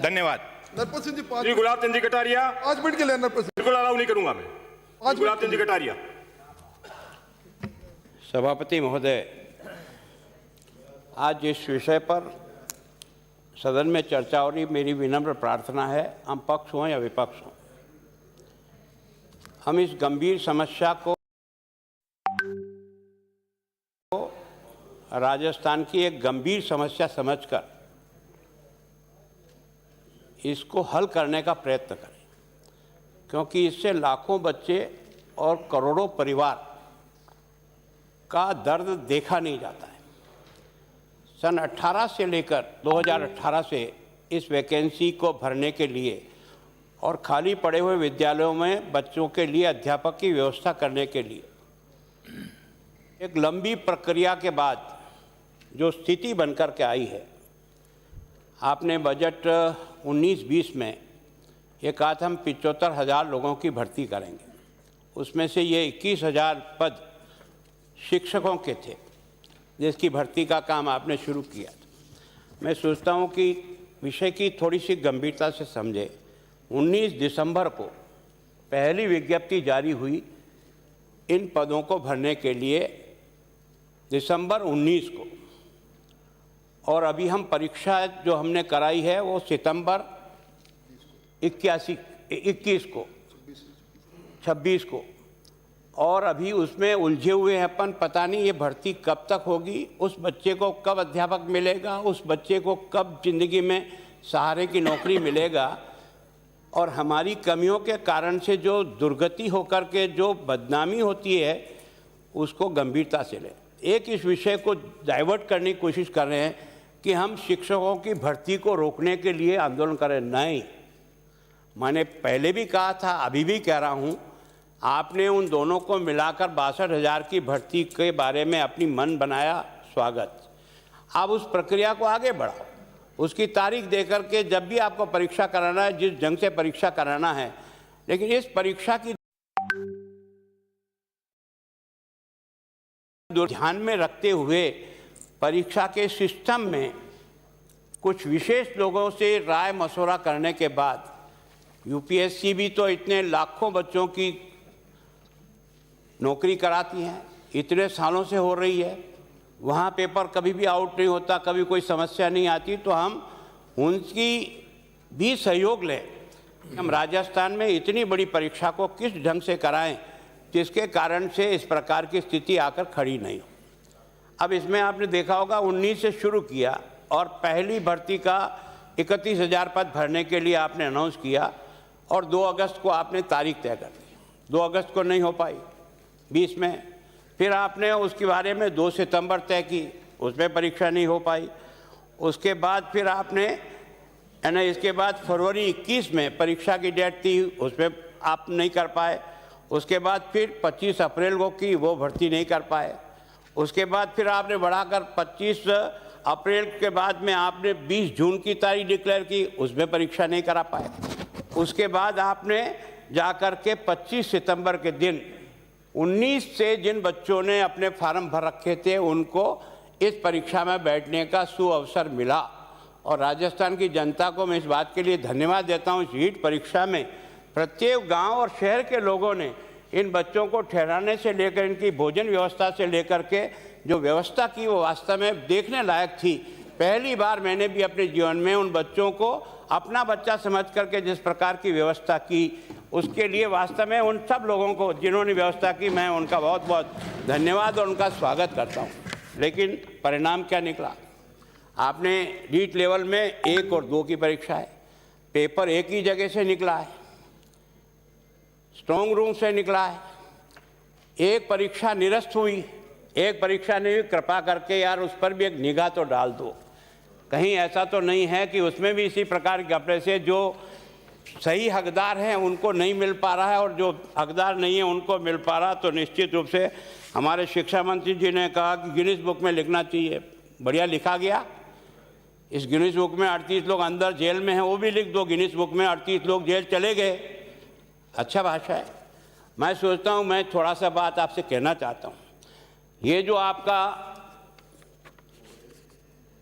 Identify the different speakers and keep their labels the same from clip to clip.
Speaker 1: धन्यवाद।
Speaker 2: नरपत सिंह जी
Speaker 3: श्री गुलाब चंद जी कटारिया
Speaker 2: 5 मिनट के लिए नरपत सिंह
Speaker 3: बिल्कुल अलाउ नहीं करूंगा मैं। गुलाब चंद जी कटारिया।
Speaker 4: सभापति महोदय, आज इस विषय पर सदन में चर्चा हो रही, मेरी विनम्र प्रार्थना है, हम पक्ष हों या विपक्ष हों, हम इस गंभीर समस्या को राजस्थान की एक गंभीर समस्या समझकर इसको हल करने का प्रयत्न करें, क्योंकि इससे लाखों बच्चे और करोड़ों परिवार का दर्द देखा नहीं जाता है। सन 18 से लेकर 2018 से इस वैकेंसी को भरने के लिए और खाली पड़े हुए विद्यालयों में बच्चों के लिए अध्यापक की व्यवस्था करने के लिए एक लंबी प्रक्रिया के बाद जो स्थिति बनकर के आई है, आपने बजट 19-20 में ये कहा था हम 75,000 लोगों की भर्ती करेंगे, उसमें से ये 21,000 पद शिक्षकों के थे जिसकी भर्ती का काम आपने शुरू किया था। मैं सोचता हूँ कि विषय की थोड़ी सी गंभीरता से समझे। 19 दिसंबर को पहली विज्ञप्ति जारी हुई इन पदों को भरने के लिए, दिसंबर 19 को, और अभी हम परीक्षा जो हमने कराई है वो सितंबर 21 को 26 को, और अभी उसमें उलझे हुए हैं अपन, पता नहीं ये भर्ती कब तक होगी, उस बच्चे को कब अध्यापक मिलेगा, उस बच्चे को कब जिंदगी में सहारे की नौकरी मिलेगा, और हमारी कमियों के कारण से जो दुर्गति होकर के जो बदनामी होती है उसको गंभीरता से लें। एक इस विषय को डाइवर्ट करने की कोशिश कर रहे हैं कि हम शिक्षकों की भर्ती को रोकने के लिए आंदोलन करें। नहीं, मैंने पहले भी कहा था, अभी भी कह रहा हूँ, आपने उन दोनों को मिलाकर 62,000 की भर्ती के बारे में अपनी मन बनाया, स्वागत। आप उस प्रक्रिया को आगे बढ़ाओ, उसकी तारीख दे करके जब भी आपको परीक्षा कराना है, जिस ढंग से परीक्षा कराना है, लेकिन इस परीक्षा की ध्यान में रखते हुए परीक्षा के सिस्टम में कुछ विशेष लोगों से राय मशवरा करने के बाद, यूपीएससी भी तो इतने लाखों बच्चों की नौकरी कराती हैं, इतने सालों से हो रही है, वहाँ पेपर कभी भी आउट नहीं होता, कभी कोई समस्या नहीं आती, तो हम उनकी भी सहयोग लें। हम राजस्थान में इतनी बड़ी परीक्षा को किस ढंग से कराएं जिसके कारण से इस प्रकार की स्थिति आकर खड़ी नहीं हो। अब इसमें आपने देखा होगा 19 से शुरू किया और पहली भर्ती का 31,000 पद भरने के लिए आपने अनाउंस किया और 2 अगस्त को आपने तारीख तय कर दी। 2 अगस्त को नहीं हो पाई, 20 में फिर आपने उसके बारे में 2 सितंबर तय की, उसमें परीक्षा नहीं हो पाई। उसके बाद फिर आपने इसके बाद फरवरी 21 में परीक्षा की डेट थी, उसमें आप नहीं कर पाए। उसके बाद फिर 25 अप्रैल को की, वो भर्ती नहीं कर पाए। उसके बाद फिर आपने बढ़ाकर 25 अप्रैल के बाद में आपने 20 जून की तारीख डिक्लेयर की, उसमें परीक्षा नहीं करा पाए। उसके बाद आपने जाकर के 25 सितंबर के दिन 19 से जिन बच्चों ने अपने फार्म भर रखे थे उनको इस परीक्षा में बैठने का सुअवसर मिला, और राजस्थान की जनता को मैं इस बात के लिए धन्यवाद देता हूँ। इस नीट परीक्षा में प्रत्येक गांव और शहर के लोगों ने इन बच्चों को ठहराने से लेकर इनकी भोजन व्यवस्था से लेकर के जो व्यवस्था की वो वास्तव में देखने लायक थी। पहली बार मैंने भी अपने जीवन में उन बच्चों को अपना बच्चा समझ करके जिस प्रकार की व्यवस्था की, उसके लिए वास्तव में उन सब लोगों को जिन्होंने व्यवस्था की, मैं उनका बहुत बहुत धन्यवाद और उनका स्वागत करता हूँ। लेकिन परिणाम क्या निकला? आपने नीट लेवल में 1 और 2 की परीक्षा है, पेपर एक ही जगह से निकला है, स्ट्रॉन्ग रूम से निकला है, एक परीक्षा निरस्त हुई, एक परीक्षा नहीं हुई। कृपा करके यार उस पर भी एक निगाह तो डाल दो, कहीं ऐसा तो नहीं है कि उसमें भी इसी प्रकार के कपड़े से जो सही हकदार हैं उनको नहीं मिल पा रहा है और जो हकदार नहीं है उनको मिल पा रहा। तो निश्चित रूप से हमारे शिक्षा मंत्री जी ने कहा कि गिनीज बुक में लिखना चाहिए, बढ़िया लिखा गया। इस गिनीज बुक में 38 लोग अंदर जेल में हैं, वो भी लिख दो, गिनीज बुक में 38 लोग जेल चले गए, अच्छा भाषा है। मैं सोचता हूँ, मैं थोड़ा सा बात आपसे कहना चाहता हूँ। ये जो आपका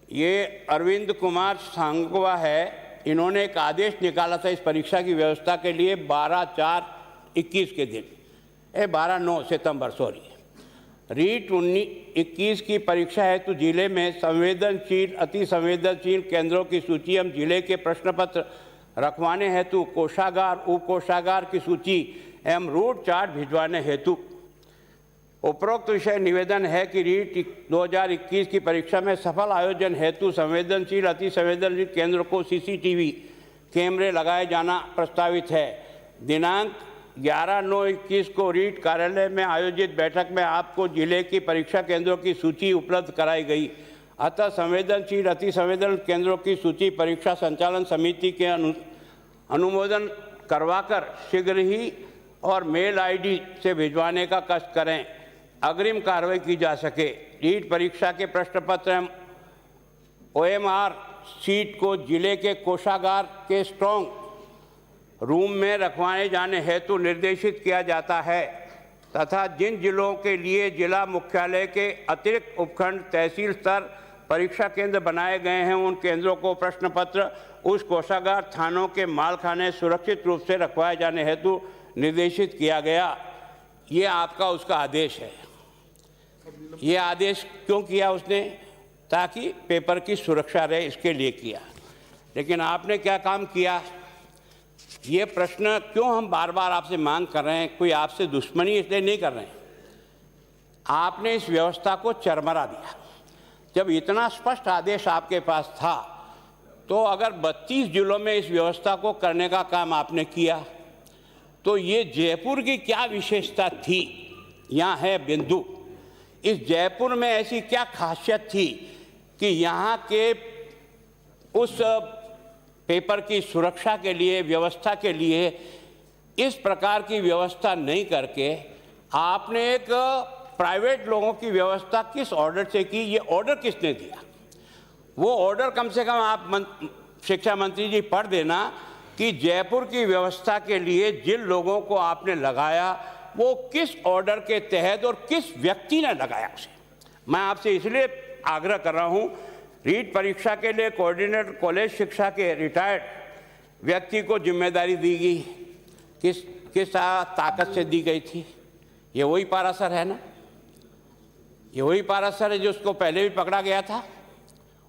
Speaker 4: ये अरविंद कुमार सांगवा है, इन्होंने एक आदेश निकाला था इस परीक्षा की व्यवस्था के लिए 12/4/21 के दिन 12/9 सितंबर सॉरी रीट 19-21 की परीक्षा हेतु जिले में संवेदनशील अति संवेदनशील केंद्रों की सूची हम जिले के प्रश्न पत्र रखवाने हेतु कोषागार उप कोषागार की सूची एवं रूट चार्ट भिजवाने हेतु उपरोक्त विषय निवेदन है कि रीट 2021 की परीक्षा में सफल आयोजन हेतु संवेदनशील अति संवेदनशील केंद्रों को सीसीटीवी कैमरे लगाए जाना प्रस्तावित है। दिनांक 11/9/21 को रीट कार्यालय में आयोजित बैठक में आपको जिले की परीक्षा केंद्रों की सूची उपलब्ध कराई गई। अतः संवेदनशील अति संवेदनशील केंद्रों की सूची परीक्षा संचालन समिति के अनुमोदन करवाकर शीघ्र ही और मेल आईडी से भिजवाने का कष्ट करें, अग्रिम कार्रवाई की जा सके। रीट परीक्षा के प्रश्न पत्र एवं OMR सीट को जिले के कोषागार के स्ट्रॉन्ग रूम में रखवाए जाने हेतु निर्देशित किया जाता है तथा जिन जिलों के लिए जिला मुख्यालय के अतिरिक्त उपखंड तहसील स्तर परीक्षा केंद्र बनाए गए हैं उन केंद्रों को प्रश्न पत्र उस कोषागार थानों के मालखाने सुरक्षित रूप से रखवाए जाने हेतु निर्देशित किया गया। ये आपका उसका आदेश है। ये आदेश क्यों किया उसने? ताकि पेपर की सुरक्षा रहे, इसके लिए किया। लेकिन आपने क्या काम किया? ये प्रश्न क्यों हम बार बार आपसे मांग कर रहे हैं? कोई आपसे दुश्मनी इसलिए नहीं कर रहे हैं। आपने इस व्यवस्था को चरमरा दिया। जब इतना स्पष्ट आदेश आपके पास था तो अगर 32 जिलों में इस व्यवस्था को करने का काम आपने किया तो ये जयपुर की क्या विशेषता थी? यहाँ है बिंदु। इस जयपुर में ऐसी क्या खासियत थी कि यहाँ के उस पेपर की सुरक्षा के लिए व्यवस्था के लिए इस प्रकार की व्यवस्था नहीं करके आपने एक प्राइवेट लोगों की व्यवस्था किस ऑर्डर से की? ये ऑर्डर किसने दिया? वो ऑर्डर कम से कम आप शिक्षा मंत्री जी पढ़ देना कि जयपुर की व्यवस्था के लिए जिन लोगों को आपने लगाया वो किस ऑर्डर के तहत और किस व्यक्ति ने लगाया उसे। मैं आपसे इसलिए आग्रह कर रहा हूँ, रीट परीक्षा के लिए कोऑर्डिनेटर कॉलेज शिक्षा के रिटायर्ड व्यक्ति को जिम्मेदारी दी गई, किस ताकत से दी गई थी? ये वही पारासर है ना? ये वही पारासर है जो उसको पहले भी पकड़ा गया था,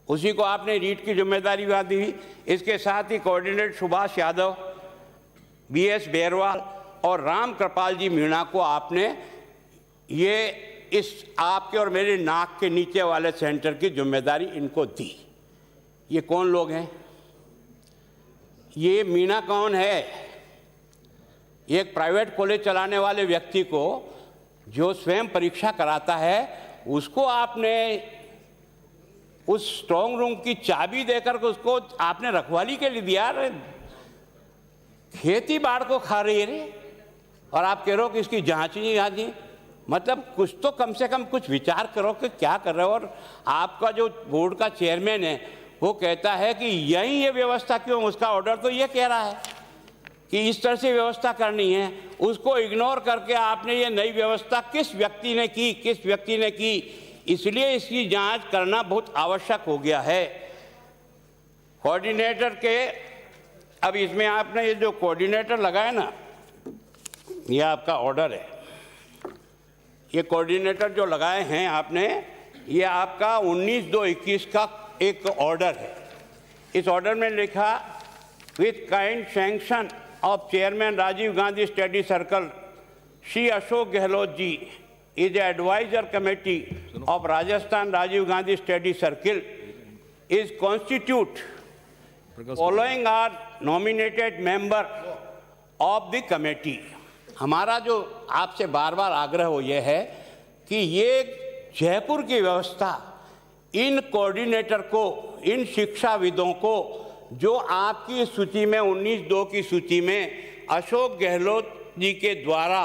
Speaker 4: उसी को आपने रीट की जिम्मेदारी दी। इसके साथ ही कोऑर्डिनेटर सुभाष यादव, BS बेरवाल और राम कृपाल जी मीणा को आपने ये इस आपके और मेरे नाक के नीचे वाले सेंटर की जिम्मेदारी इनको दी। ये कौन लोग हैं? ये मीणा कौन है? ये एक प्राइवेट कॉलेज चलाने वाले व्यक्ति को जो स्वयं परीक्षा कराता है उसको आपने उस स्ट्रॉन्ग रूम की चाबी देकर उसको आपने रखवाली के लिए दिया। खेती बाढ़ को खा रही है रे, और आप कह रहे हो कि इसकी जांच नहीं आती। मतलब कुछ तो कम से कम कुछ विचार करो कि क्या कर रहे हो। और आपका जो बोर्ड का चेयरमैन है वो कहता है कि यही ये व्यवस्था क्यों? उसका ऑर्डर तो ये कह रहा है कि इस तरह से व्यवस्था करनी है। उसको इग्नोर करके आपने ये नई व्यवस्था किस व्यक्ति ने की? इसलिए इसकी जांच करना बहुत आवश्यक हो गया है। कोऑर्डिनेटर के अब इसमें आपने ये जो कोऑर्डिनेटर लगाया ना, ये आपका ऑर्डर है। ये कोऑर्डिनेटर जो लगाए हैं आपने, ये आपका 19/2/21 का एक ऑर्डर है। इस ऑर्डर में लिखा with kind sanction of chairman Rajiv Gandhi study circle Shri Ashok Gehlot ji is advisor committee of Rajasthan Rajiv Gandhi Study Circle is constitute following are nominated member of the committee। हमारा जो आपसे बार बार आग्रह हो ये है कि ये जयपुर की व्यवस्था इन कोऑर्डिनेटर को, इन शिक्षाविदों को जो आपकी सूची में 19/2 की सूची में अशोक गहलोत जी के द्वारा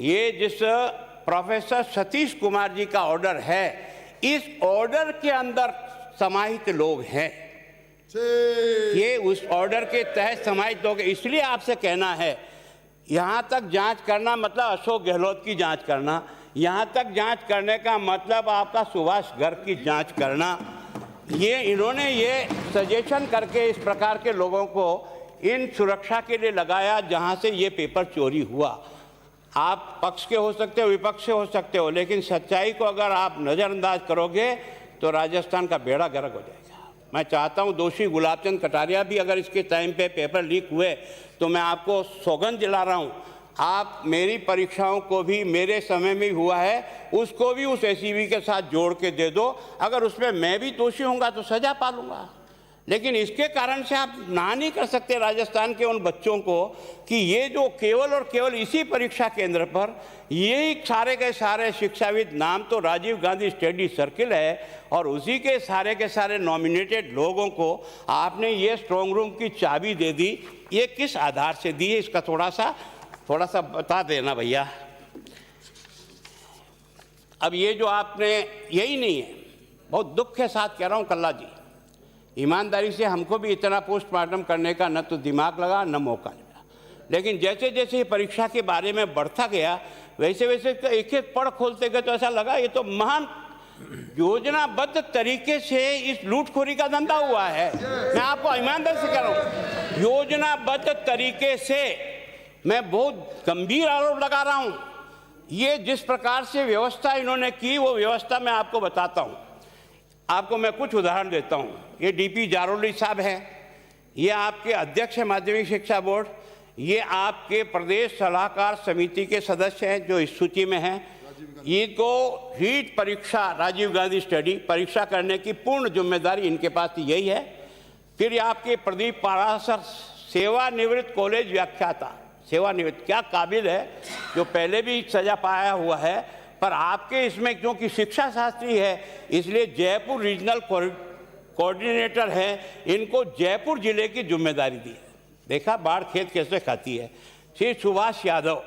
Speaker 4: ये जिस प्रोफेसर सतीश कुमार जी का ऑर्डर है, इस ऑर्डर के अंदर समाहित लोग हैं। ये उस ऑर्डर के तहत समाहित लोग। इसलिए आपसे कहना है, यहाँ तक जांच करना मतलब अशोक गहलोत की जांच करना, यहाँ तक जांच करने का मतलब आपका सुभाष गर्ग की जांच करना। ये इन्होंने ये सजेशन करके इस प्रकार के लोगों को इन सुरक्षा के लिए लगाया जहां से ये पेपर चोरी हुआ। आप पक्ष के हो सकते हो, विपक्ष से हो सकते हो, लेकिन सच्चाई को अगर आप नज़रअंदाज करोगे तो राजस्थान का बेड़ा गर्क हो जाएगा। मैं चाहता हूं दोषी गुलाबचंद कटारिया भी अगर इसके टाइम पे पेपर लीक हुए तो मैं आपको सौगंध दिला रहा हूं, आप मेरी परीक्षाओं को भी मेरे समय में हुआ है उसको भी उस एसीबी के साथ जोड़ के दे दो। अगर उसमें मैं भी दोषी होऊंगा तो सजा पालूंगा, लेकिन इसके कारण से आप ना नहीं कर सकते राजस्थान के उन बच्चों को कि ये जो केवल और केवल इसी परीक्षा केंद्र पर यही सारे के सारे शिक्षाविद, नाम तो राजीव गांधी स्टडी सर्किल है, और उसी के सारे नॉमिनेटेड लोगों को आपने ये स्ट्रॉन्ग रूम की चाबी दे दी। ये किस आधार से दी है, इसका थोड़ा सा बता देना भैया। अब ये जो आपने, यही नहीं है, बहुत दुख के साथ कह रहा हूँ कल्ला जी, ईमानदारी से हमको भी इतना पोस्टमार्टम करने का न तो दिमाग लगा न मौका मिला, लेकिन जैसे जैसे ये परीक्षा के बारे में बढ़ता गया वैसे वैसे एक एक पढ़ खोलते गए तो ऐसा लगा ये तो महान योजनाबद्ध तरीके से इस लूटखोरी का धंधा हुआ है। मैं आपको ईमानदारी से कह रहा हूँ, योजनाबद्ध तरीके से मैं बहुत गंभीर आरोप लगा रहा हूँ। ये जिस प्रकार से व्यवस्था इन्होंने की वो व्यवस्था मैं आपको बताता हूँ। आपको मैं कुछ उदाहरण देता हूँ। ये डीपी जारोली साहब हैं, ये आपके अध्यक्ष है माध्यमिक शिक्षा बोर्ड, ये आपके प्रदेश सलाहकार समिति के सदस्य हैं जो इस सूची में हैं। इनको रीट परीक्षा राजीव गांधी स्टडी परीक्षा करने की पूर्ण जिम्मेदारी इनके पास यही है। फिर आपके प्रदीप पारासर सेवानिवृत्त कॉलेज व्याख्याता, सेवानिवृत्त क्या काबिल है, जो पहले भी सजा पाया हुआ है, पर आपके इसमें क्योंकि शिक्षा शास्त्री है इसलिए जयपुर रीजनल कोऑर्डिनेटर है, इनको जयपुर जिले की जिम्मेदारी दी है। देखा बाढ़ खेत कैसे खाती है। श्री सुभाष यादव,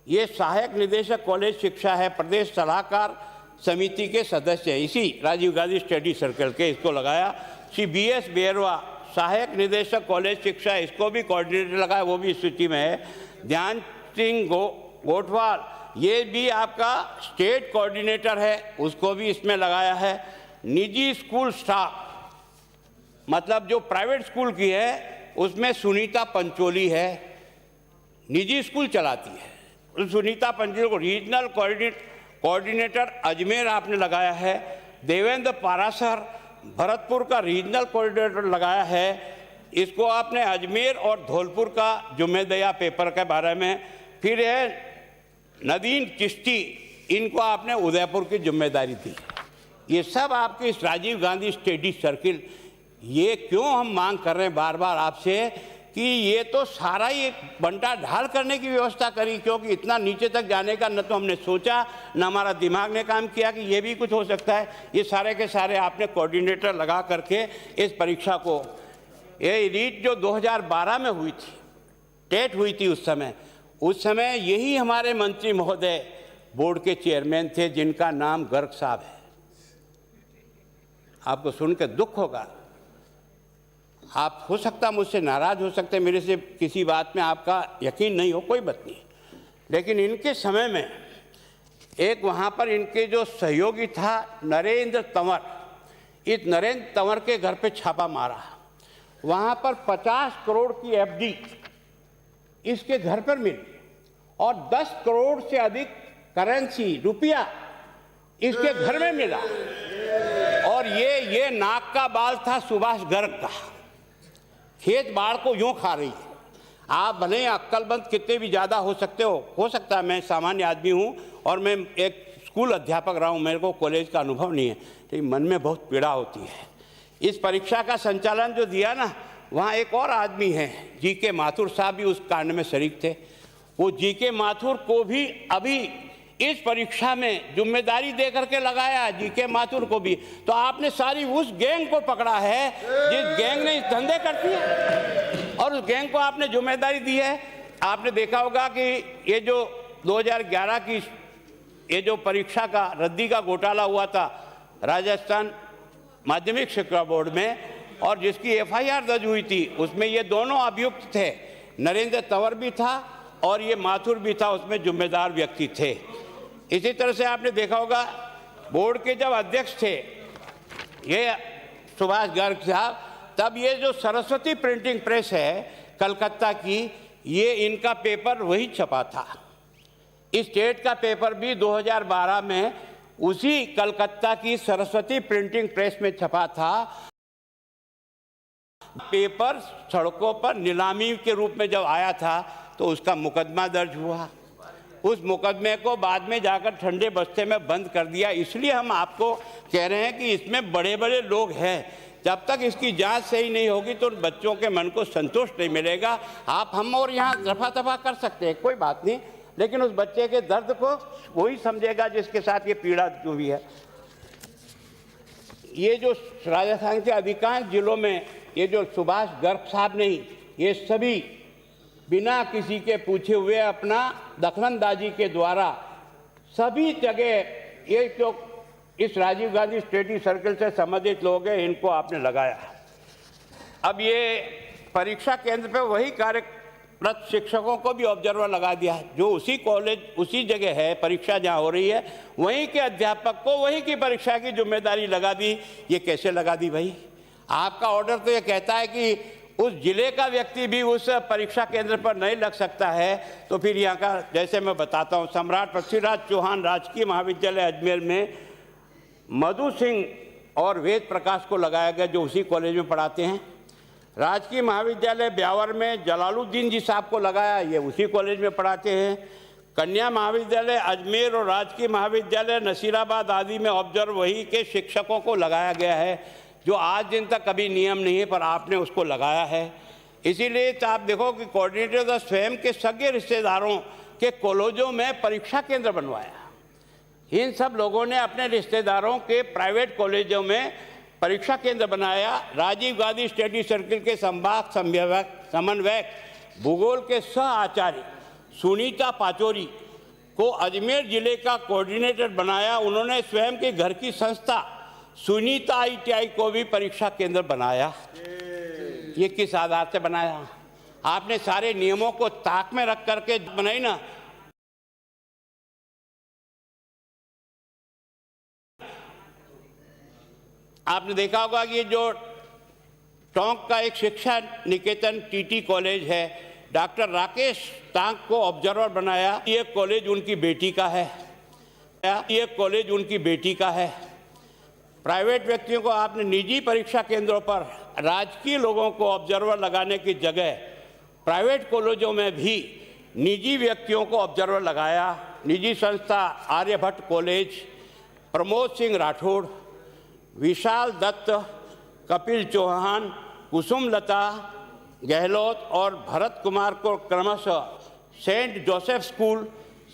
Speaker 4: ये सहायक निदेशक कॉलेज शिक्षा है, प्रदेश सलाहकार समिति के सदस्य हैं, इसी राजीव गांधी स्टडी सर्कल के, इसको लगाया। श्री BS बेरवा, सहायक निदेशक कॉलेज शिक्षा, इसको भी कोऑर्डिनेटर लगाया, वो भी इस सूची में है। ध्यान सिंह गोठवाल, ये भी आपका स्टेट कोऑर्डिनेटर है, उसको भी इसमें लगाया है। निजी स्कूल स्टाफ, मतलब जो प्राइवेट स्कूल की है उसमें सुनीता पंचोली है, निजी स्कूल चलाती है, सुनीता पंचोली को रीजनल कोऑर्डिनेटर अजमेर आपने लगाया है। देवेंद्र पारासर भरतपुर का रीजनल कोऑर्डिनेटर लगाया है, इसको आपने अजमेर और धौलपुर का जुम्मेदिया पेपर के बारे में। फिर है नदीन चिश्ती, इनको आपने उदयपुर की जिम्मेदारी दी। ये सब आपके इस राजीव गांधी स्टडी सर्किल। ये क्यों हम मांग कर रहे हैं बार बार आपसे कि ये तो सारा ही बंटा ढाल करने की व्यवस्था करी, क्योंकि इतना नीचे तक जाने का न तो हमने सोचा न हमारा दिमाग ने काम किया कि ये भी कुछ हो सकता है। ये सारे के सारे आपने कोऑर्डिनेटर लगा करके इस परीक्षा को, ये रीट जो 2012 में हुई थी, टेट हुई थी उस समय यही हमारे मंत्री महोदय बोर्ड के चेयरमैन थे जिनका नाम गर्ग साहब है। आपको सुनकर दुख होगा, आप हो सकता मुझसे नाराज हो सकते, मेरे से किसी बात में आपका यकीन नहीं हो, कोई बात नहीं, लेकिन इनके समय में एक वहाँ पर इनके जो सहयोगी था नरेंद्र तंवर, इस नरेंद्र तंवर के घर पे छापा मारा, वहाँ पर 50 करोड़ की FD इसके घर पर मिली और 10 करोड़ से अधिक करेंसी रुपया इसके घर में मिला। और ये नाक का बाल था सुभाष गर्ग का। खेत बाढ़ को यूं खा रही है। आप भले ही अक्लमंद कितने भी ज़्यादा हो सकता है, मैं सामान्य आदमी हूं और मैं एक स्कूल अध्यापक रहा हूं, मेरे को कॉलेज का अनुभव नहीं है, लेकिन मन में बहुत पीड़ा होती है। इस परीक्षा का संचालन जो दिया ना, वहाँ एक और आदमी है GK माथुर साहब भी उस कांड में शरीक थे। वो GK माथुर को भी अभी इस परीक्षा में जिम्मेदारी दे करके लगाया, GK माथुर को भी। तो आपने सारी उस गैंग को पकड़ा है जिस गैंग ने इस धंधे करती है और उस गैंग को आपने जिम्मेदारी दी है। आपने देखा होगा कि ये जो 2011 की ये जो परीक्षा का रद्दी का घोटाला हुआ था राजस्थान माध्यमिक शिक्षा बोर्ड में, और जिसकी FIR दर्ज हुई थी, उसमें ये दोनों अभियुक्त थे, नरेंद्र तंवर भी था और ये माथुर भी था, उसमें जिम्मेदार व्यक्ति थे। इसी तरह से आपने देखा होगा बोर्ड के जब अध्यक्ष थे ये सुभाष गर्ग साहब, तब ये जो सरस्वती प्रिंटिंग प्रेस है कलकत्ता की, ये इनका पेपर वही छपा था। स्टेट का पेपर भी 2012 में उसी कलकत्ता की सरस्वती प्रिंटिंग प्रेस में छपा था। पेपर सड़कों पर नीलामी के रूप में जब आया था तो उसका मुकदमा दर्ज हुआ। उस मुकदमे को बाद में जाकर ठंडे बस्ते में बंद कर दिया। इसलिए हम आपको कह रहे हैं कि इसमें बड़े बड़े लोग हैं। जब तक इसकी जांच सही नहीं होगी तो उन बच्चों के मन को संतोष नहीं मिलेगा। आप हम और यहाँ दफा दफा कर सकते हैं, कोई बात नहीं, लेकिन उस बच्चे के दर्द को वही समझेगा जिसके साथ ये पीड़ा हुई है। ये जो राजस्थान के अधिकांश जिलों में ये जो सुभाष गर्ग साहब नहीं, ये सभी बिना किसी के पूछे हुए अपना दखलंदाजी के द्वारा सभी जगह ये जो इस राजीव गांधी स्टडी सर्कल से संबंधित लोग हैं इनको आपने लगाया। अब ये परीक्षा केंद्र पे वही कार्यरत शिक्षकों को भी ऑब्जर्वर लगा दिया है, जो उसी कॉलेज उसी जगह है परीक्षा जहाँ हो रही है, वहीं के अध्यापक को वहीं की परीक्षा की जिम्मेदारी लगा दी। ये कैसे लगा दी भाई? आपका ऑर्डर तो ये कहता है कि उस जिले का व्यक्ति भी उस परीक्षा केंद्र पर नहीं लग सकता है, तो फिर यहाँ का जैसे मैं बताता हूँ, सम्राट पृथ्वीराज चौहान राजकीय महाविद्यालय अजमेर में मधु सिंह और वेद प्रकाश को लगाया गया जो उसी कॉलेज में पढ़ाते हैं। राजकीय महाविद्यालय ब्यावर में जलालुद्दीन जी साहब को लगाया, ये उसी कॉलेज में पढ़ाते हैं। कन्या महाविद्यालय अजमेर और राजकीय महाविद्यालय नसीराबाद आदि में ऑब्जर्व वही के शिक्षकों को लगाया गया है, जो आज दिन तक कभी नियम नहीं है पर आपने उसको लगाया है। इसीलिए तो आप देखो कि कोऑर्डिनेटर स्वयं के सगे रिश्तेदारों के कॉलेजों में परीक्षा केंद्र बनवाया। इन सब लोगों ने अपने रिश्तेदारों के प्राइवेट कॉलेजों में परीक्षा केंद्र बनाया। राजीव गांधी स्टडी सर्किल के संभाग समन्वयक भूगोल के सह आचार्य सुनीता पाचोरी को अजमेर जिले का कोऑर्डिनेटर बनाया। उन्होंने स्वयं के घर की संस्था सुनीता ITI को भी परीक्षा केंद्र बनाया। ये किस आधार से बनाया? आपने सारे नियमों को ताक में रख करके बनाई ना। आपने देखा होगा कि ये जो टोंक का एक शिक्षा निकेतन TT कॉलेज है, डॉक्टर राकेश टांक को ऑब्जर्वर बनाया। ये कॉलेज उनकी बेटी का है, ये कॉलेज उनकी बेटी का है। प्राइवेट व्यक्तियों को आपने निजी परीक्षा केंद्रों पर राजकीय लोगों को ऑब्जर्वर लगाने की जगह प्राइवेट कॉलेजों में भी निजी व्यक्तियों को ऑब्जर्वर लगाया। निजी संस्था आर्यभट्ट कॉलेज, प्रमोद सिंह राठौड़, विशाल दत्त, कपिल चौहान, कुसुमलता गहलोत और भरत कुमार को क्रमशः saint Joseph school,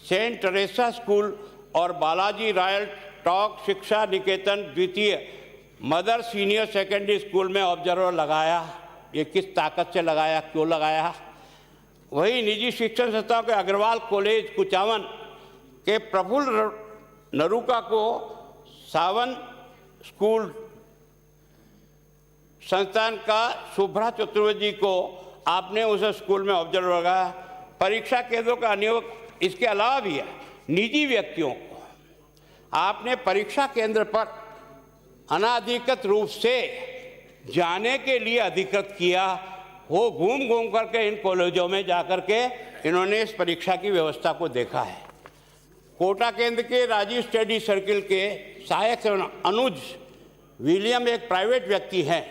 Speaker 4: saint Teresa school और बालाजी रॉयल टॉक शिक्षा निकेतन द्वितीय मदर सीनियर सेकेंडरी स्कूल में ऑब्जर्वर लगाया। ये किस ताकत से लगाया, क्यों लगाया? वही निजी शिक्षण संस्थाओं के अग्रवाल कॉलेज कुचावन के प्रफुल्ल नरूका को सावन स्कूल संस्थान का शुभ्रा चतुर्वेदी को आपने उस स्कूल में ऑब्जर्वर लगाया। परीक्षा केंद्रों का नियोग इसके अलावा भी है। निजी व्यक्तियों को आपने परीक्षा केंद्र पर अनाधिकृत रूप से जाने के लिए अधिकृत किया। वो घूम घूम करके इन कॉलेजों में जाकर के इन्होंने इस परीक्षा की व्यवस्था को देखा है। कोटा केंद्र के राजीव स्टडी सर्किल के सहायक अनुज विलियम एक प्राइवेट व्यक्ति हैं,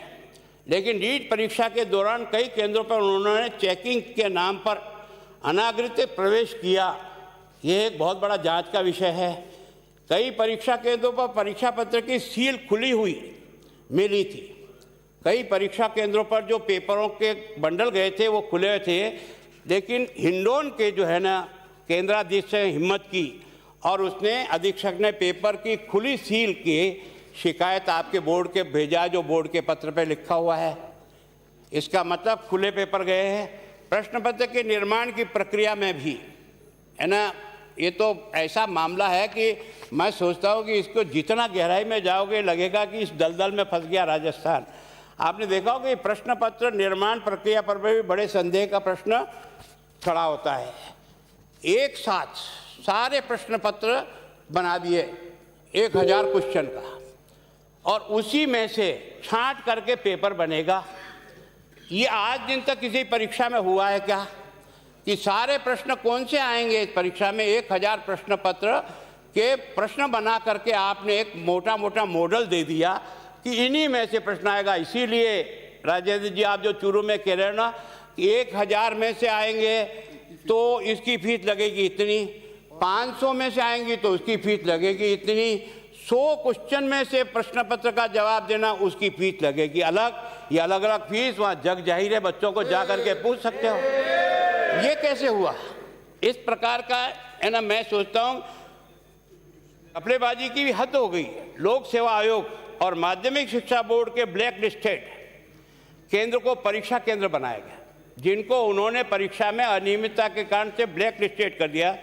Speaker 4: लेकिन नीट परीक्षा के दौरान कई केंद्रों पर उन्होंने चेकिंग के नाम पर अनाधिकृत प्रवेश किया। यह एक बहुत बड़ा जांच का विषय है। कई परीक्षा केंद्रों पर परीक्षा पत्र की सील खुली हुई मिली थी। कई परीक्षा केंद्रों पर जो पेपरों के बंडल गए थे वो खुले थे, लेकिन हिंडोन के जो है ना केंद्राधीश से हिम्मत की और उसने अधीक्षक ने पेपर की खुली सील की शिकायत आपके बोर्ड के भेजा, जो बोर्ड के पत्र पे लिखा हुआ है। इसका मतलब खुले पेपर गए हैं। प्रश्न पत्र के निर्माण की प्रक्रिया में भी है ना, ये तो ऐसा मामला है कि मैं सोचता हूँ कि इसको जितना गहराई में जाओगे लगेगा कि इस दलदल में फंस गया राजस्थान। आपने देखा होगा कि प्रश्न पत्र निर्माण प्रक्रिया पर भी बड़े संदेह का प्रश्न खड़ा होता है। एक साथ सारे प्रश्न पत्र बना दिए 1000 क्वेश्चन का, और उसी में से छांट करके पेपर बनेगा। ये आज दिन तक किसी परीक्षा में हुआ है क्या कि सारे प्रश्न कौन से आएंगे इस परीक्षा में? 1000 प्रश्न पत्र के प्रश्न बना करके आपने एक मोटा मोटा मॉडल दे दिया कि इन्हीं में से प्रश्न आएगा। इसीलिए राजेंद्र जी, आप जो चूरू में कह रहे हो ना कि 1000 में से आएंगे तो इसकी फीस लगेगी इतनी, 500 में से आएंगी तो उसकी फीस लगेगी इतनी, 100 क्वेश्चन में से प्रश्न पत्र का जवाब देना उसकी फीस लगेगी अलग। ये अलग अलग फीस वहाँ जग जाहिर है, बच्चों को जा करके पूछ सकते हो। ये कैसे हुआ? इस प्रकार का है ना, मैं सोचता हूँ कपड़ेबाजी की भी हद हो गई। लोक सेवा आयोग और माध्यमिक शिक्षा बोर्ड के ब्लैक लिस्टेड केंद्र को परीक्षा केंद्र बनाया गया, जिनको उन्होंने परीक्षा में अनियमितता के कारण से ब्लैक लिस्टेड कर दिया।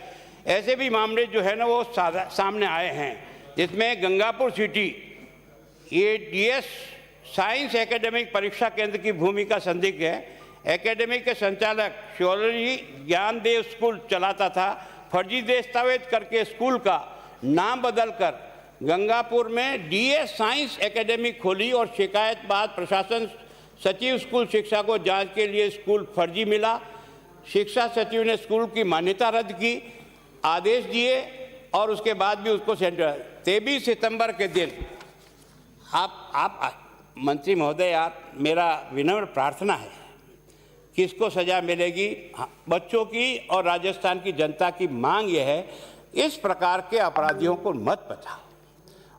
Speaker 4: ऐसे भी मामले जो है ना वो सामने आए हैं, जिसमें Gangapur city ADS science academic परीक्षा केंद्र की भूमिका संदिग्ध है। एकेडमिक के संचालक शिवोलॉजी ज्ञानदेव स्कूल चलाता था। फर्जी दस्तावेज करके स्कूल का नाम बदलकर गंगापुर में डीएस साइंस एकेडमी खोली और शिकायत बाद प्रशासन सचिव स्कूल शिक्षा को जांच के लिए स्कूल फर्जी मिला। शिक्षा सचिव ने स्कूल की मान्यता रद्द की, आदेश दिए और उसके बाद भी उसको सेंटर 23 सितंबर के दिन आप मंत्री महोदय, आप मेरा विनम्र प्रार्थना है किसको सजा मिलेगी? बच्चों की और राजस्थान की जनता की मांग यह है, इस प्रकार के अपराधियों को मत बचाओ।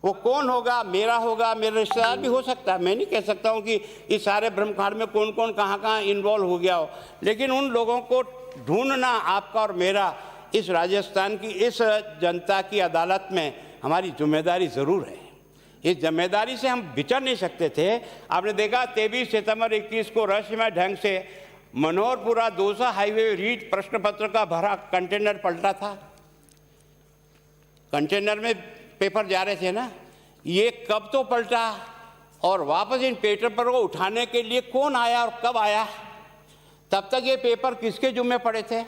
Speaker 4: वो कौन होगा? मेरा होगा, मेरा रिश्तेदार भी हो सकता है। मैं नहीं कह सकता हूँ कि इस सारे ब्रह्मकांड में कौन कौन कहाँ इन्वॉल्व हो गया हो, लेकिन उन लोगों को ढूंढना आपका और मेरा, इस राजस्थान की इस जनता की अदालत में हमारी जिम्मेदारी ज़रूर है। इस जिम्मेदारी से हम बिचर नहीं सकते थे। आपने देखा 23 सितंबर 21 को रहस्यमय ढंग से मनोहरपुरा दौसा हाईवे रीच प्रश्न पत्र का भरा कंटेनर पलटा था। कंटेनर में पेपर जा रहे थे ना, ये कब तो पलटा और वापस इन पेपर को उठाने के लिए कौन आया और कब आया? तब तक ये पेपर किसके जुम्मे पड़े थे?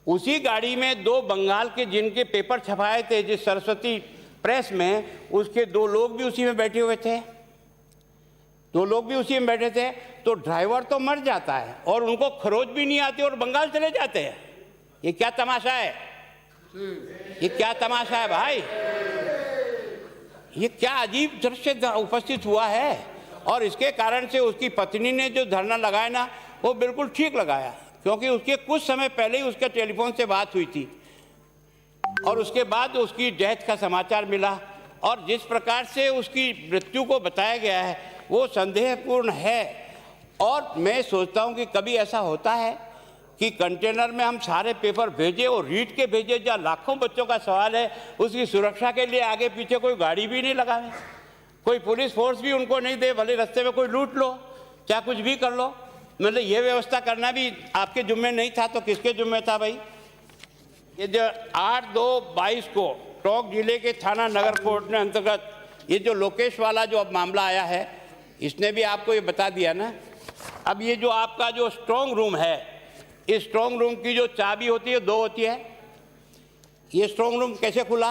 Speaker 4: उसी गाड़ी में 2 बंगाल के जिनके पेपर छपाए थे जिस सरस्वती प्रेस में, उसके 2 लोग भी उसी में बैठे हुए थे। 2 लोग भी उसी में बैठे थे। तो ड्राइवर तो मर जाता है और उनको खरोच भी नहीं आती और बंगाल चले जाते हैं। ये क्या तमाशा है? ये क्या तमाशा है भाई? ये क्या अजीब दृश्य उपस्थित हुआ है? और इसके कारण से उसकी पत्नी ने जो धरना लगाया ना, वो बिल्कुल ठीक लगाया, क्योंकि उसके कुछ समय पहले ही उसके टेलीफोन से बात हुई थी और उसके बाद उसकी डेथ का समाचार मिला और जिस प्रकार से उसकी मृत्यु को बताया गया है वो संदेहपूर्ण है। और मैं सोचता हूं कि कभी ऐसा होता है कि कंटेनर में हम सारे पेपर भेजे और रीड के भेजे, जहाँ लाखों बच्चों का सवाल है, उसकी सुरक्षा के लिए आगे पीछे कोई गाड़ी भी नहीं लगावे, कोई पुलिस फोर्स भी उनको नहीं दे, भले रास्ते में कोई लूट लो, चाहे कुछ भी कर लो। मतलब ये व्यवस्था करना भी आपके जुम्मे नहीं था तो किसके जुम्मे था भाई? ये जो 8/2/22 को टोंक जिले के थाना नगर कोर्ट ने अंतर्गत ये जो लोकेश वाला जो अब मामला आया है, इसने भी आपको ये बता दिया ना। अब ये जो आपका जो स्ट्रॉन्ग रूम है, इस स्ट्रॉन्ग रूम की जो चाबी होती है 2 होती है। ये स्ट्रॉन्ग रूम कैसे खुला?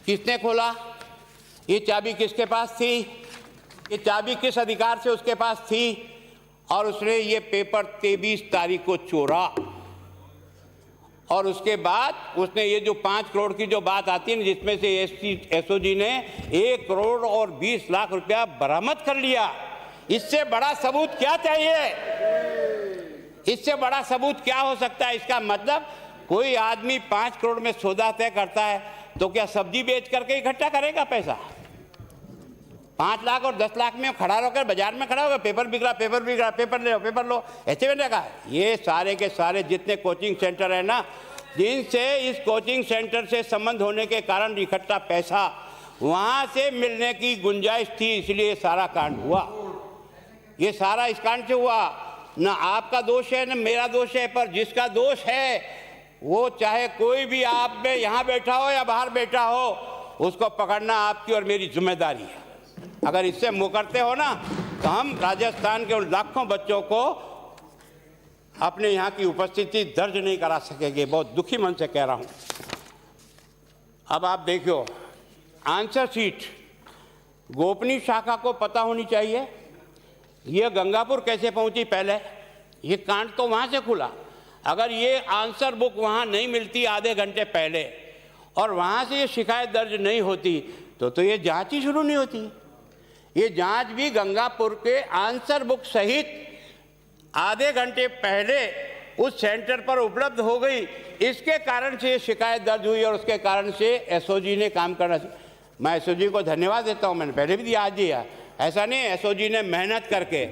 Speaker 4: किसने खोला? ये चाबी किसके पास थी? ये चाबी किस अधिकार से उसके पास थी? और उसने ये पेपर 23 तारीख को चोरा और उसके बाद उसने ये जो 5 करोड़ की जो बात आती है ना, जिसमें से एसओजी ने 1 करोड़ और 20 लाख रुपया बरामद कर लिया। इससे बड़ा सबूत क्या चाहिए? इससे बड़ा सबूत क्या हो सकता है? इसका मतलब कोई आदमी 5 करोड़ में सौदा तय करता है तो क्या सब्जी बेच करके इकट्ठा करेगा पैसा? 5 लाख और 10 लाख में खड़ा होकर बाजार में खड़ा होगा, पेपर बिक रहा, पेपर बिक रहा, पेपर ले, पेपर लो, ऐसे में लगा। ये सारे के सारे जितने कोचिंग सेंटर है ना, जिनसे इस कोचिंग सेंटर से संबंध होने के कारण इकट्ठा पैसा वहां से मिलने की गुंजाइश थी, इसलिए सारा कांड हुआ। ये सारा इस कांड से हुआ। ना आपका दोष है ना मेरा दोष है, पर जिसका दोष है वो चाहे कोई भी आप में यहाँ बैठा हो या बाहर बैठा हो, उसको पकड़ना आपकी और मेरी जिम्मेदारी है। अगर इससे मुकरते हो ना तो हम राजस्थान के उन लाखों बच्चों को अपने यहाँ की उपस्थिति दर्ज नहीं करा सकेंगे। बहुत दुखी मन से कह रहा हूँ। अब आप देखो, आंसर शीट गोपनीय शाखा को पता होनी चाहिए ये गंगापुर कैसे पहुंची। पहले ये कांड तो वहाँ से खुला। अगर ये आंसर बुक वहाँ नहीं मिलती आधे घंटे पहले और वहाँ से ये शिकायत दर्ज नहीं होती तो ये जांच ही शुरू नहीं होती। ये जांच भी गंगापुर के आंसर बुक सहित आधे घंटे पहले उस सेंटर पर उपलब्ध हो गई। इसके कारण से ये शिकायत दर्ज हुई और उसके कारण से एसओजी ने काम करना। मैं एसओजी को धन्यवाद देता हूँ, मैंने पहले भी दिया, आज दिया। ऐसा नहीं, एसओजी ने मेहनत करके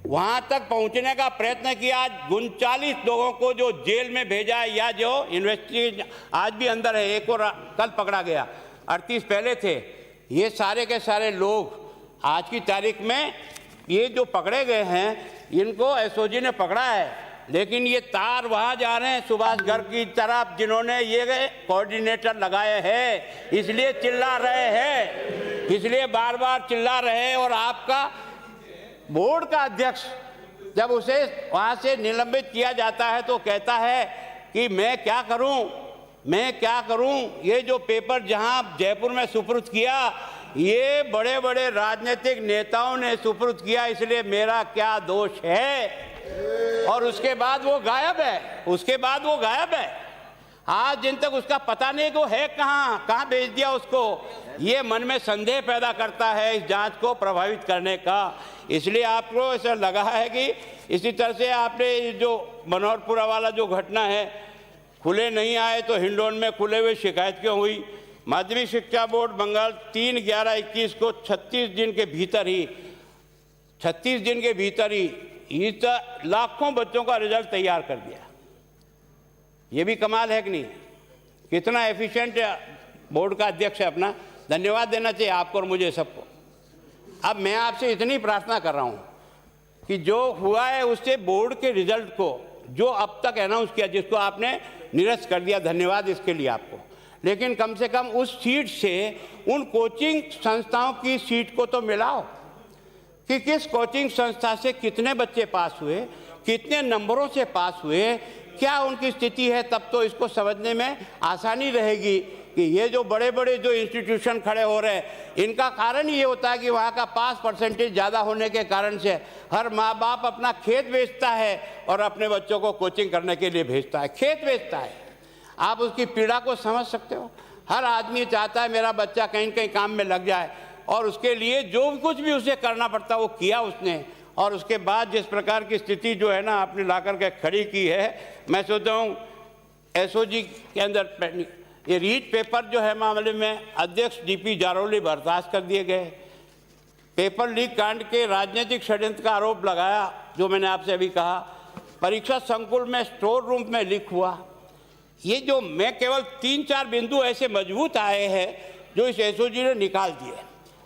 Speaker 4: वहाँ तक पहुँचने का प्रयत्न किया। आज 39 लोगों को जो जेल में भेजा है या जो इन्वेस्टिगेशन आज भी अंदर है, एक और कल पकड़ा गया, 38 पहले थे। ये सारे के सारे लोग आज की तारीख में ये जो पकड़े गए हैं इनको एसओजी ने पकड़ा है, लेकिन ये तार वहाँ जा रहे हैं सुभाष गर्ग की तरफ जिन्होंने ये कोऑर्डिनेटर लगाए हैं, इसलिए चिल्ला रहे हैं, इसलिए बार बार चिल्ला रहे हैं। और आपका बोर्ड का अध्यक्ष जब उसे वहाँ से निलंबित किया जाता है तो कहता है कि मैं क्या करूं। ये जो पेपर जहाँ जयपुर में सुपुर्द किया ये बड़े बड़े राजनीतिक नेताओं ने सुपुर्द किया, इसलिए मेरा क्या दोष है। और उसके बाद वो गायब है। आज दिन तक उसका पता नहीं कि वो है कहाँ भेज दिया उसको। ये मन में संदेह पैदा करता है इस जांच को प्रभावित करने का। इसलिए आपको ऐसा लगा है कि इसी तरह से आपने जो मनोहरपुरा वाला जो घटना है, खुले नहीं आए तो हिंडौन में खुले हुए शिकायत क्यों हुई। माध्यमिक शिक्षा बोर्ड बंगाल 3/11/21 को 36 दिन के भीतर ही लाखों बच्चों का रिजल्ट तैयार कर दिया। ये भी कमाल है कि नहीं। कितना एफिशिएंट बोर्ड का अध्यक्ष है अपना, धन्यवाद देना चाहिए आपको और मुझे सबको। अब मैं आपसे इतनी प्रार्थना कर रहा हूँ कि जो हुआ है उससे बोर्ड के रिजल्ट को जो अब तक अनाउंस किया, जिसको आपने निरस्त कर दिया, धन्यवाद इसके लिए आपको। लेकिन कम से कम उस सीट से उन कोचिंग संस्थाओं की सीट को तो मिलाओ कि किस कोचिंग संस्था से कितने बच्चे पास हुए, कितने नंबरों से पास हुए, क्या उनकी स्थिति है। तब तो इसको समझने में आसानी रहेगी कि ये जो बड़े बड़े जो इंस्टीट्यूशन खड़े हो रहे हैं इनका कारण ये होता है कि वहाँ का पास परसेंटेज ज़्यादा होने के कारण से हर माँ बाप अपना खेत बेचता है और अपने बच्चों को कोचिंग करने के लिए भेजता है, खेत बेचता है। आप उसकी पीड़ा को समझ सकते हो। हर आदमी चाहता है मेरा बच्चा कहीं न कहीं काम में लग जाए और उसके लिए जो कुछ भी उसे करना पड़ता वो किया उसने। और उसके बाद जिस प्रकार की स्थिति जो है ना आपने ला करके खड़ी की है, मैं सोचता हूँ एसओजी के अंदर ये रीट पेपर जो है मामले में अध्यक्ष डीपी जारौली बर्दाश्त कर दिए गए। पेपर लीक कांड के राजनीतिक षड्यंत्र का आरोप लगाया, जो मैंने आपसे अभी कहा। परीक्षा संकुल में स्टोर रूम में लीक हुआ। ये जो मैं केवल 3-4 बिंदु ऐसे मजबूत आए हैं जो इस एसओजी ने निकाल दिए।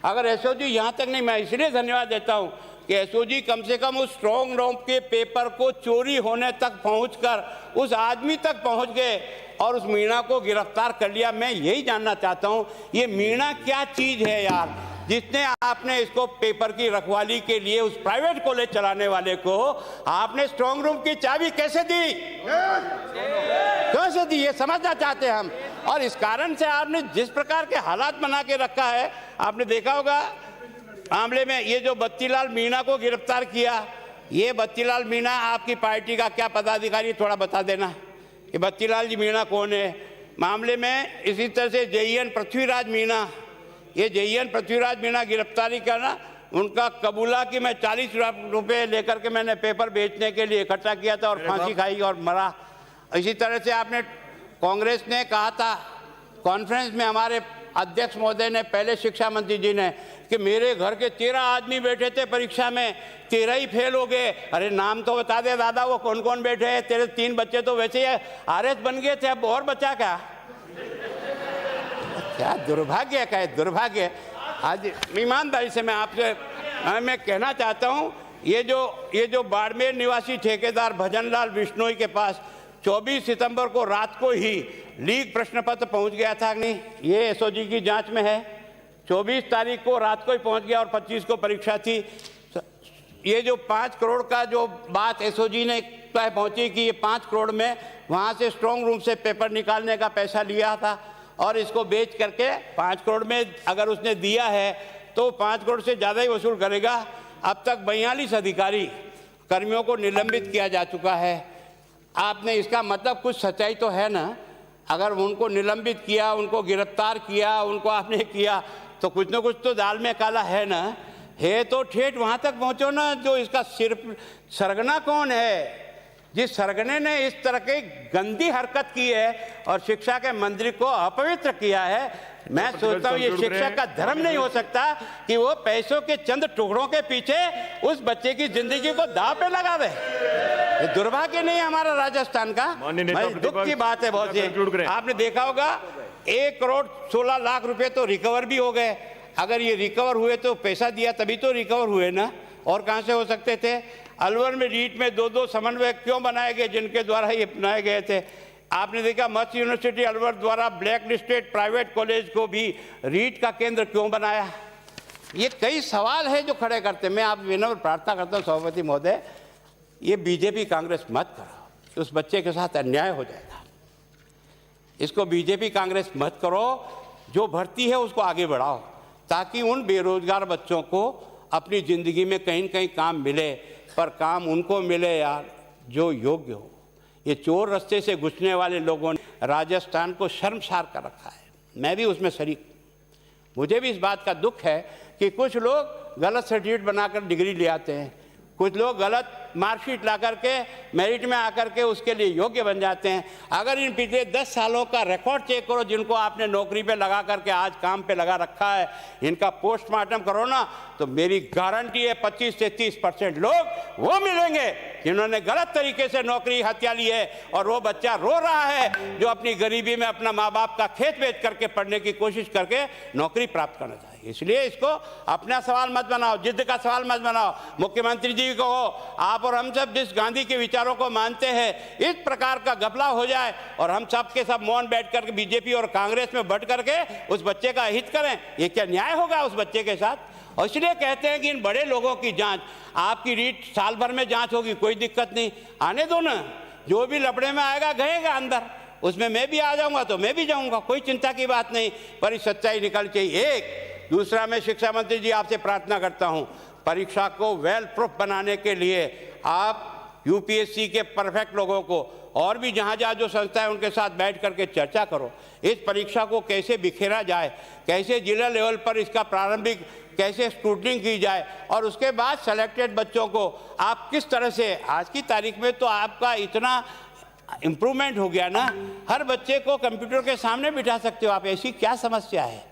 Speaker 4: अगर एसओजी यहाँ तक नहीं, मैं इसलिए धन्यवाद देता हूँ कि एसओजी कम से कम उस स्ट्रॉन्ग रूम के पेपर को चोरी होने तक पहुँचकर उस आदमी तक पहुँच गए और उस मीणा को गिरफ्तार कर लिया। मैं यही जानना चाहता हूँ ये मीणा क्या चीज़ है यार, जिसने आपने इसको पेपर की रखवाली के लिए उस प्राइवेट कॉलेज चलाने वाले को आपने स्ट्रॉन्ग रूम की चाबी कैसे दी, ये समझना चाहते हैं हम। और इस कारण से आपने जिस प्रकार के हालात बना के रखा है, आपने देखा होगा मामले में ये जो बत्तीलाल मीणा को गिरफ्तार किया, ये बत्तीलाल मीणा आपकी पार्टी का क्या पदाधिकारी, थोड़ा बता देना कि बत्तीलाल जी मीणा कौन है मामले में। इसी तरह से जेईएन पृथ्वीराज मीणा, ये जेईएन पृथ्वीराज मीणा गिरफ्तारी करना, उनका कबूला कि मैं 40 रुपये लेकर के मैंने पेपर बेचने के लिए इकट्ठा किया था और फांसी खाई और मरा। इसी तरह से आपने कांग्रेस ने कहा था कॉन्फ्रेंस में, हमारे अध्यक्ष महोदय ने, पहले शिक्षा मंत्री जी ने, कि मेरे घर के 13 आदमी बैठे थे परीक्षा में, 13 ही फेल हो गए। अरे नाम तो बता दे दादा, वो कौन कौन बैठे हैं। तेरे 3 बच्चे तो वैसे ही आरएस बन गए थे, अब और बचा क्या। क्या दुर्भाग्य का है, दुर्भाग्य। आज ईमानदारी से मैं कहना चाहता हूँ, ये जो बाड़मेर निवासी ठेकेदार भजनलाल बिश्नोई के पास 24 सितंबर को रात को ही लीक प्रश्न पत्र पहुँच गया था नहीं, ये एसओजी की जांच में है। 24 तारीख को रात को ही पहुँच गया और 25 को परीक्षा थी। ये जो 5 करोड़ का जो बात एसओजी ने तय पहुँची कि ये 5 करोड़ में वहाँ से स्ट्रॉन्ग रूम से पेपर निकालने का पैसा लिया था और इसको बेच करके 5 करोड़ में अगर उसने दिया है तो 5 करोड़ से ज़्यादा ही वसूल करेगा। अब तक 42 अधिकारी कर्मियों को निलंबित किया जा चुका है। आपने इसका मतलब कुछ सच्चाई तो है ना? अगर उनको निलंबित किया, उनको गिरफ्तार किया, उनको आपने किया, तो कुछ ना कुछ तो दाल में काला है ना? है तो ठेठ वहाँ तक पहुँचो ना। जो इसका सिर्फ सरगना कौन है? जिस सरगने ने इस तरह की गंदी हरकत की है और शिक्षा के मंत्री को अपवित्र किया है, मैं सोचता हूँ ये शिक्षा का धर्म नहीं हो सकता कि वो पैसों के चंद टुकड़ों के पीछे उस बच्चे की जिंदगी को दांव पे लगा दे। ये दुर्भाग्य नहीं है हमारा राजस्थान का, दुख की बात है बहुत सी। आपने देखा होगा 1 करोड़ 16 लाख रुपए तो रिकवर भी हो गए। अगर ये रिकवर हुए तो पैसा दिया तभी तो रिकवर हुए ना, और कहाँ से हो सकते थे? अलवर में रीट में 2-2 समन्वय क्यों बनाए गए जिनके द्वारा ये बनाए गए थे? आपने देखा मत्स्य यूनिवर्सिटी अलवर द्वारा ब्लैक लिस्टेड प्राइवेट कॉलेज को भी रीट का केंद्र क्यों बनाया? ये कई सवाल है जो खड़े करते। मैं आप विनम्र प्रार्थना करता हूँ सभापति महोदय, ये बीजेपी कांग्रेस मत करो, उस बच्चे के साथ अन्याय हो जाएगा। इसको बीजेपी कांग्रेस मत करो, जो भर्ती है उसको आगे बढ़ाओ ताकि उन बेरोजगार बच्चों को अपनी ज़िंदगी में कहीं न कहीं काम मिले, पर काम उनको मिले यार जो योग्य हो। ये चोर रास्ते से घुसने वाले लोगों ने राजस्थान को शर्मसार कर रखा है। मैं भी उसमें शरीक, मुझे भी इस बात का दुख है कि कुछ लोग गलत सर्टिफिकेट बनाकर डिग्री ले आते हैं, कुछ लोग गलत मार्कशीट ला करके मेरिट में आकर के उसके लिए योग्य बन जाते हैं। अगर इन पिछले 10 सालों का रिकॉर्ड चेक करो जिनको आपने नौकरी पे लगा करके आज काम पे लगा रखा है, इनका पोस्टमार्टम करो ना, तो मेरी गारंटी है 25 से 30% लोग वो मिलेंगे जिन्होंने गलत तरीके से नौकरी हत्या ली है, और वो बच्चा रो रहा है जो अपनी गरीबी में अपना माँ बाप का खेत बेच करके पढ़ने की कोशिश करके नौकरी प्राप्त करना चाहिए। इसलिए इसको अपना सवाल मत बनाओ, जिद्द का सवाल मत बनाओ। मुख्यमंत्री जी को आप और हम सब जिस गांधी के विचारों को मानते हैं, इस प्रकार का घपला हो जाए और हम सब के सब मौन बैठ करके बीजेपी और कांग्रेस में बट करके उस बच्चे का हित करें, ये क्या न्याय होगा उस बच्चे के साथ? और इसलिए कहते हैं कि इन बड़े लोगों की जांच, आपकी रीट साल भर में जांच होगी, कोई दिक्कत नहीं, आने दो ना। जो भी लपड़े में आएगा गएगा अंदर, उसमें मैं भी आ जाऊंगा तो मैं भी जाऊंगा, कोई चिंता की बात नहीं, पर इस सच्चाई निकल चाहिए। एक दूसरा, मैं शिक्षा मंत्री जी आपसे प्रार्थना करता हूं, परीक्षा को वेल प्रूफ बनाने के लिए आप यूपीएससी के परफेक्ट लोगों को और भी जहाँ जहाँ जो संस्था है उनके साथ बैठ करके चर्चा करो। इस परीक्षा को कैसे बिखेरा जाए, कैसे जिला लेवल पर इसका प्रारंभिक कैसे स्क्रूटनिंग की जाए, और उसके बाद सेलेक्टेड बच्चों को आप किस तरह से, आज की तारीख में तो आपका इतना इम्प्रूवमेंट हो गया ना, हर बच्चे को कंप्यूटर के सामने बिठा सकते हो आप। ऐसी क्या समस्या है?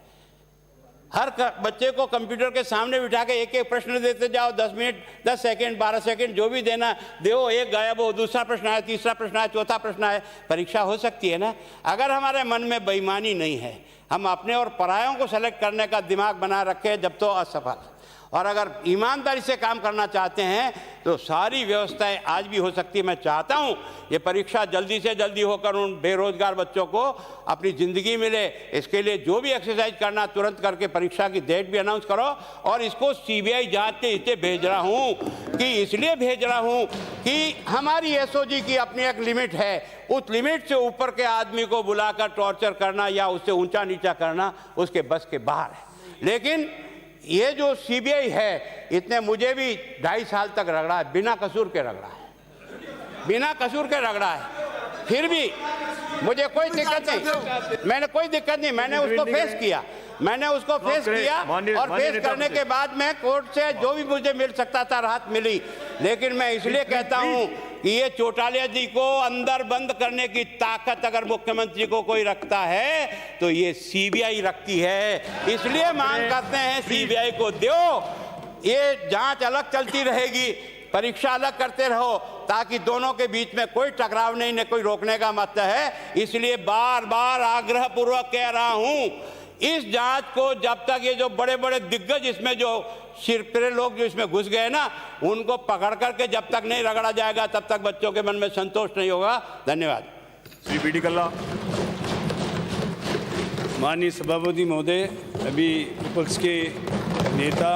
Speaker 4: हर बच्चे को कंप्यूटर के सामने बिठा के एक एक प्रश्न देते जाओ, 10 मिनट 10 सेकंड 12 सेकंड जो भी देना दो, एक गायब हो, दूसरा प्रश्न आए, तीसरा प्रश्न आए, चौथा प्रश्न आए, परीक्षा हो सकती है ना। अगर हमारे मन में बेईमानी नहीं है, हम अपने और परायों को सेलेक्ट करने का दिमाग बना रखे जब तो असफल, और अगर ईमानदारी से काम करना चाहते हैं तो सारी व्यवस्थाएं आज भी हो सकती है। मैं चाहता हूं ये परीक्षा जल्दी से जल्दी होकर उन बेरोजगार बच्चों को अपनी ज़िंदगी मिले। इसके लिए जो भी एक्सरसाइज करना तुरंत करके परीक्षा की डेट भी अनाउंस करो, और इसको सीबीआई जांच के इसलिए भेज रहा हूं कि इसलिए भेज रहा हूं कि हमारी एसओजी की अपनी एक लिमिट है, उस लिमिट से ऊपर के आदमी को बुलाकर टॉर्चर करना या उससे ऊंचा नीचा करना उसके बस के बाहर है। लेकिन ये जो सीबीआई है, इतने मुझे भी 2.5 साल तक रगड़ा है, बिना कसूर के रगड़ा है, बिना कसूर के रगड़ा है, फिर भी मुझे कोई दिक्कत नहीं, मैंने कोई दिक्कत नहीं, मैंने उसको फेस किया, मैंने उसको फेस किया, और फेस करने के बाद मैं कोर्ट से जो भी मुझे मिल सकता था राहत मिली। लेकिन मैं इसलिए कहता हूं कि ये चौटाला जी को अंदर बंद करने की ताकत अगर मुख्यमंत्री को कोई रखता है तो ये सीबीआई रखती है। इसलिए मांग करते हैं सीबीआई को दो, ये जांच अलग चलती रहेगी, परीक्षा अलग करते रहो, ताकि दोनों के बीच में कोई टकराव नहीं, न कोई रोकने का मतलब है। इसलिए बार बार आग्रह पूर्वक कह रहा हूं, इस जांच को जब तक ये जो बड़े बड़े दिग्गज इसमें जो सिरपिरे लोग जो इसमें घुस गए ना, उनको पकड़ करके जब तक नहीं रगड़ा जाएगा तब तक बच्चों के मन में संतोष नहीं होगा। धन्यवाद।
Speaker 3: श्री बी डी कल्ला।
Speaker 1: माननीय सभापति महोदय, अभी विपक्ष के नेता